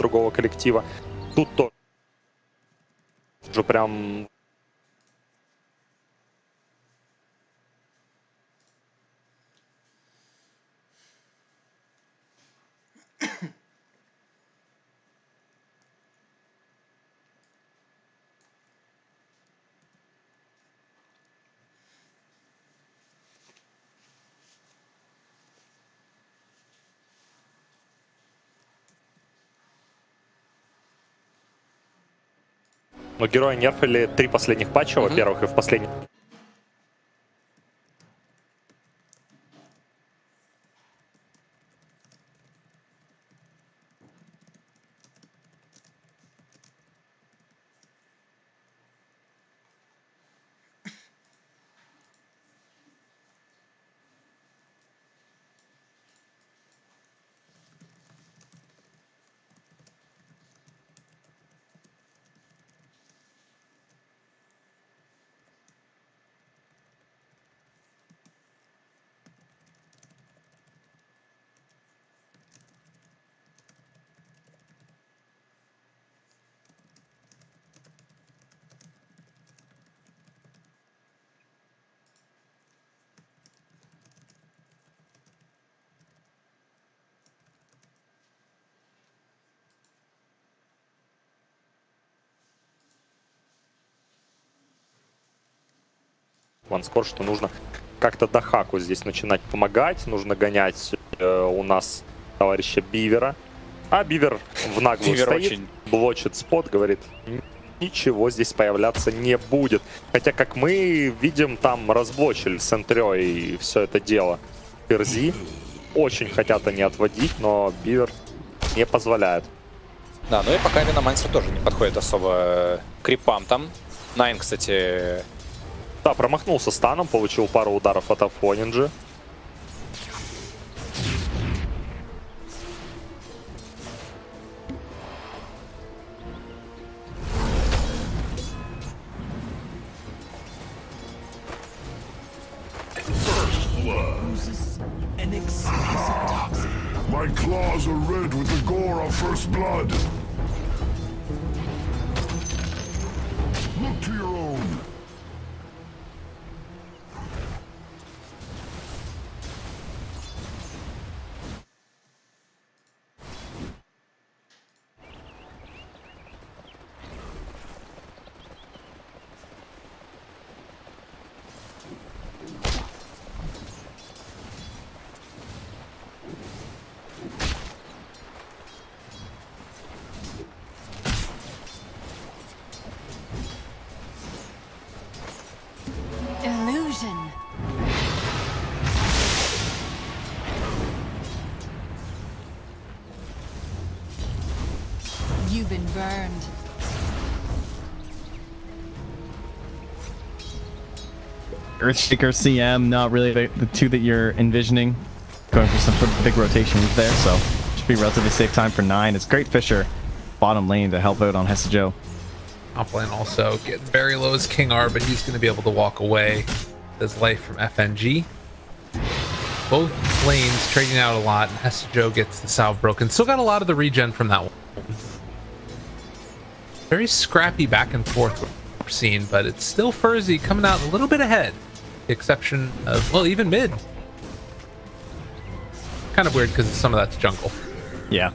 другого коллектива. Тут тоже прям... Но герои нерфили 3 последних патча, во-первых, и в последних... Ванскор, что нужно как-то Дахаку здесь начинать помогать. Нужно гонять у нас товарища Бивера. А Бивер в наглую стоит, блочит спот, говорит, ничего здесь появляться не будет. Хотя, как мы видим, там разблочили с энтрёй все это дело. Ferzee. Очень хотят они отводить, но Бивер не позволяет. Да, ну и пока Виномансер тоже не подходит особо к крипам там. Найн, кстати... Да, промахнулся станом, получил пару ударов от Афонинджи. My claws are red with the gore of first blood. Look to your own. You've been burned. Earthshaker, CM, not really the two that you're envisioning. Going for some sort of big rotations there, so should be relatively safe time for 9. It's Great Fisher bottom lane to help out on Hestejo. Top lane also getting very low as King R, but he's going to be able to walk away with his life from FNG. Both lanes trading out a lot, and Hestejo gets the salve broken. Still got a lot of the regen from that one. Very scrappy back and forth we're seeing, but it's still Ferzee coming out a little bit ahead. The exception of, well, even mid. Kind of weird because some of that's jungle. Yeah.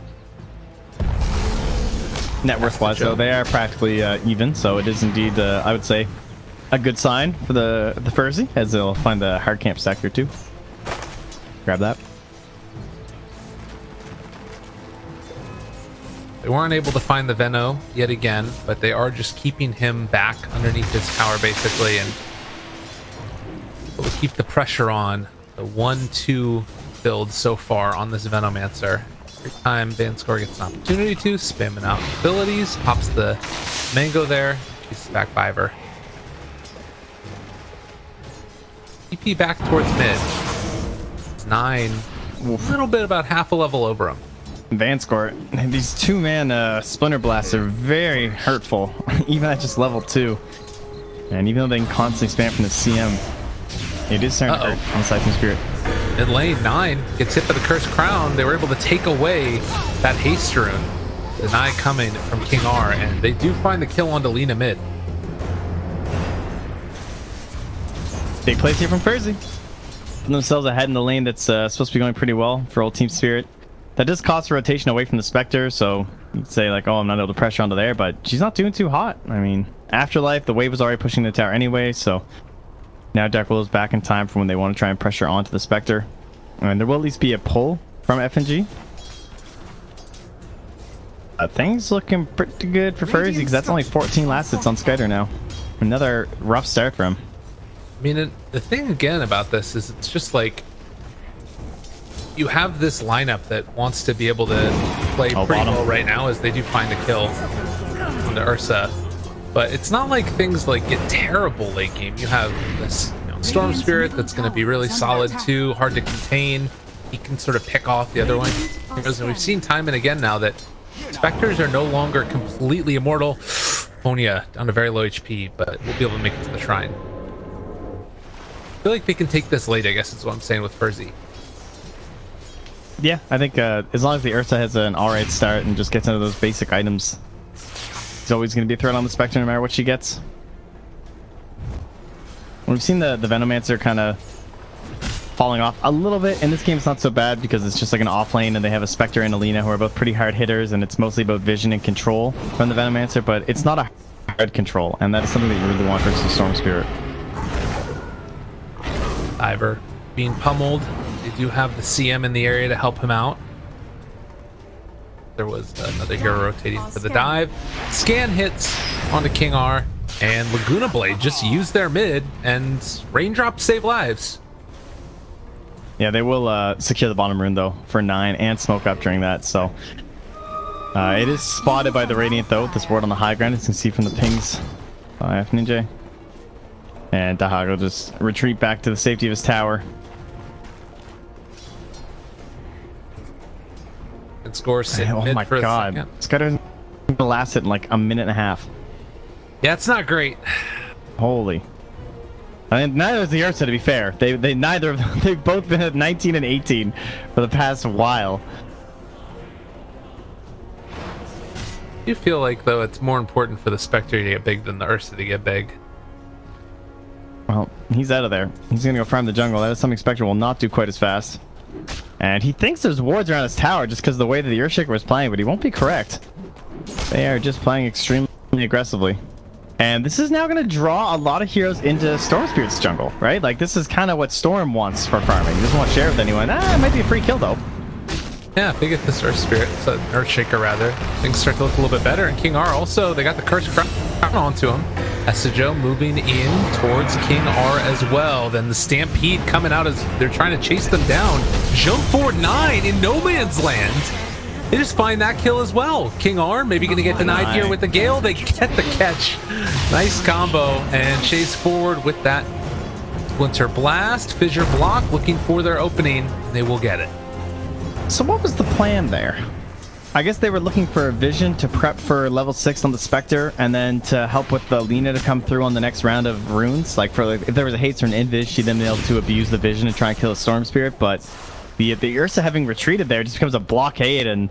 Net worth wise, though, they are practically even, so it is indeed, I would say, a good sign for the Ferzee, as they'll find the hard camp stack here too. Grab that. They weren't able to find the Veno yet again, but they are just keeping him back underneath his tower, basically, and will keep the pressure on. The 1-2 build so far on this Venomancer. Every time Vanscore gets an opportunity to, spamming out abilities, pops the Mango there, she's back Viver. TP back towards mid. It's 9, a little bit about half a level over him. Vanscore, these 2-man Splinter Blasts are very hurtful, even at just level 2. And even though they can constantly spam from the CM, it is starting to hurt on Siphon Spirit. Mid lane, 9 gets hit by the Cursed Crown. They were able to take away that haste rune. Deny coming from King R, and they do find the kill on Lina mid. Big plays here from Ferzee. Putting themselves ahead in the lane that's supposed to be going pretty well for old T.Spirit. That does cost a rotation away from the Spectre, so you'd say like, oh, I'm not able to pressure onto there, but she's not doing too hot. I mean, Afterlife, the wave was already pushing the tower anyway, so now Dark Willow's back in time for when they want to try and pressure onto the Spectre. And there will at least be a pull from FNG. Things looking pretty good for Ferzee, because that's only 14 last hits on Skyder now. Another rough start for him. I mean, the thing again about this is it's just like you have this lineup that wants to be able to play pretty well right now as they do find a kill on the Ursa. But it's not like things like get terrible late game. You have this Storm Spirit that's going to be really solid too, hard to contain. He can sort of pick off the other one. And we've seen time and again now that Spectres are no longer completely immortal. Ponya down to very low HP, but we'll be able to make it to the shrine. I feel like they can take this late, I guess is what I'm saying with Ferzee. Yeah, I think as long as the Ursa has an alright start and just gets into those basic items, he's always going to be a threat on the Spectre no matter what she gets. We've seen the Venomancer kind of falling off a little bit. In this game, it's not so bad because it's just like an off lane and they have a Spectre and Alina who are both pretty hard hitters, and it's mostly about vision and control from the Venomancer, but it's not a hard control, and that is something that you really want versus Storm Spirit. Diver being pummeled. They do have the CM in the area to help him out. There was another hero rotating for the dive. Scan hits onto King R, and Laguna Blade just used their mid, and Raindrop save lives. Yeah, they will secure the bottom rune though for 9 and smoke up during that, so it is spotted by the Radiant though, this ward on the high ground, as you can see from the pings by F Ninja. And Dahag will just retreat back to the safety of his tower. And score sitting Oh mid my for god, Skyder's gonna last it in like a minute and a half. Yeah, it's not great. Holy. I mean, neither is the Ursa, to be fair. They neither of them, they've both been at 19 and 18 for the past while. You feel like though it's more important for the Spectre to get big than the Ursa to get big? Well, he's out of there. He's gonna go farm the jungle. That is something Spectre will not do quite as fast. And he thinks there's wards around his tower just because of the way that the Earthshaker was playing, but he won't be correct. They are just playing extremely aggressively. And this is now going to draw a lot of heroes into Storm Spirit's jungle, right? Like, this is kind of what Storm wants for farming. He doesn't want to share with anyone. It might be a free kill, though. Yeah, if they get this Earthshaker rather, things start to look a little bit better. And King R also, they got the Cursed Crown onto him. Esijo moving in towards King R as well. Then the Stampede coming out as they're trying to chase them down. Jump forward 9 in no man's land. They just find that kill as well. King R maybe going to get denied here with the Gale. They get the catch. Nice combo and chase forward with that Splinter Blast. Fissure Block looking for their opening. They will get it. So what was the plan there? I guess they were looking for a vision to prep for level 6 on the Spectre, and then to help with the Lina to come through on the next round of runes. Like, for if there was a haste or an invis, she'd then be able to abuse the vision and try and kill a Storm Spirit. But the Ursa having retreated there just becomes a blockade, and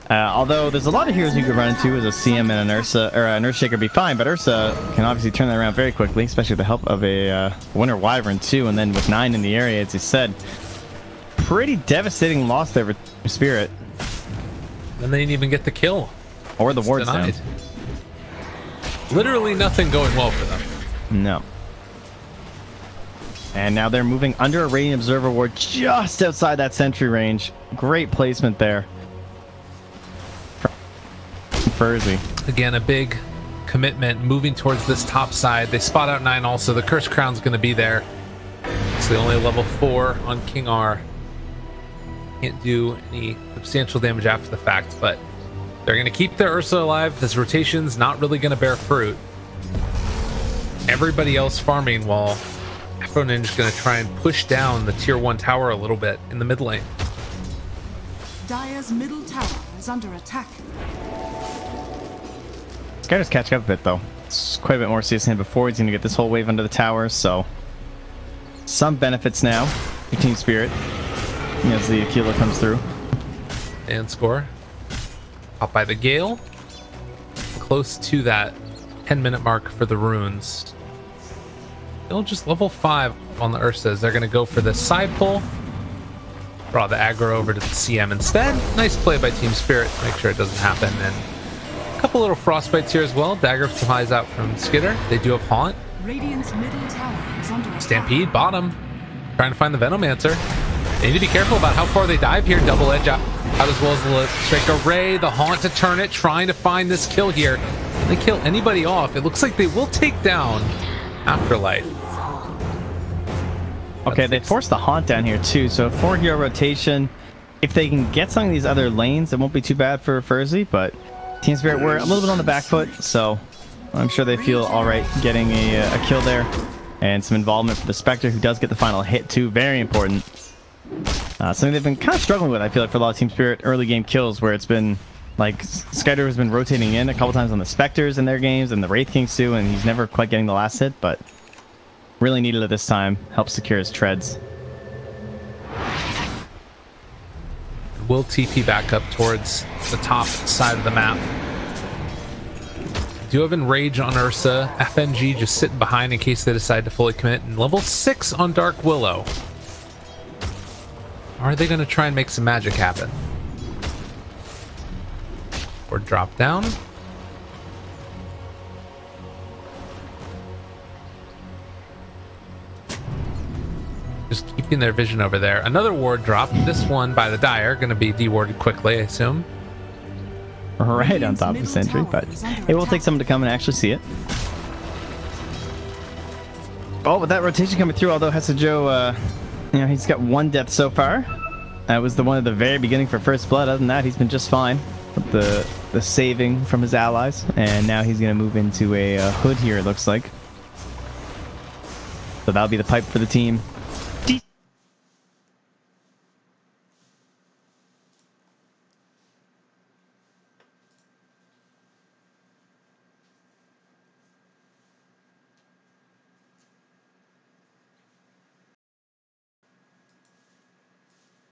although there's a lot of heroes you could run into as a CM and an Ursa, or an Earthshaker would be fine, but Ursa can obviously turn that around very quickly, especially with the help of a Winter Wyvern too, and then with 9 in the area, as you said. Pretty devastating loss there for Spirit. And they didn't even get the kill. Or the wards down. Literally nothing going well for them. No. And now they're moving under a Radiant Observer ward just outside that sentry range. Great placement there. Ferzee. Again, a big commitment moving towards this top side. They spot out 9 also. The Cursed Crown's going to be there. It's the only level 4 on King R. Can't do any substantial damage after the fact, but they're going to keep their Ursa alive. This rotation's not really going to bear fruit. Everybody else farming while Afro Ninja's going to try and push down the tier 1 tower a little bit in the mid lane. Dire's middle tower is under attack. Skyder's catching up a bit though. It's quite a bit more CS than before. He's going to get this whole wave under the tower, so some benefits now for T.Spirit as the Aquila comes through. And score. Caught by the Gale. Close to that 10-minute mark for the runes. Still just level 5 on the Ursas. They're going to go for the side pull. Draw the aggro over to the CM instead. Nice play by T.Spirit to make sure it doesn't happen. And a couple little frostbites here as well. Dagger flies out from Skitter. They do have Haunt. Radiant's middle tower is under attack. Stampede, bottom. Trying to find the Venomancer. They need to be careful about how far they dive here. Double edge out as well as the Strike Array. The Haunt to turn it. Trying to find this kill here. They kill anybody off. It looks like they will take down Afterlife. Okay, they forced the Haunt down here too, so 4 hero rotation. If they can get some of these other lanes, it won't be too bad for Ferzee, but T.Spirit were a little bit on the back foot, so I'm sure they feel alright getting a kill there. And some involvement for the Spectre, who does get the final hit too, very important. Something they've been kind of struggling with, I feel like, for a lot of T.Spirit early game kills, where it's been like Skyder has been rotating in a couple times on the Spectres in their games, and the Wraith Kings too, and he's never quite getting the last hit, but really needed it this time. Helps secure his treads. Will TP back up towards the top side of the map. Do have Enrage on Ursa. FNG just sitting behind in case they decide to fully commit. And level 6 on Dark Willow. Are they going to try and make some magic happen? Or drop down? Just keeping their vision over there. Another ward drop. This one by the Dire. Going to be dewarded quickly, I assume. Right on top of the sentry, but it will take someone to come and actually see it. Oh, with that rotation coming through, although Hesajo, you know, he's got 1 death so far. That was the one at the very beginning for First Blood. Other than that, he's been just fine with the saving from his allies. And now he's going to move into a hood here, it looks like. So that'll be the pipe for the team.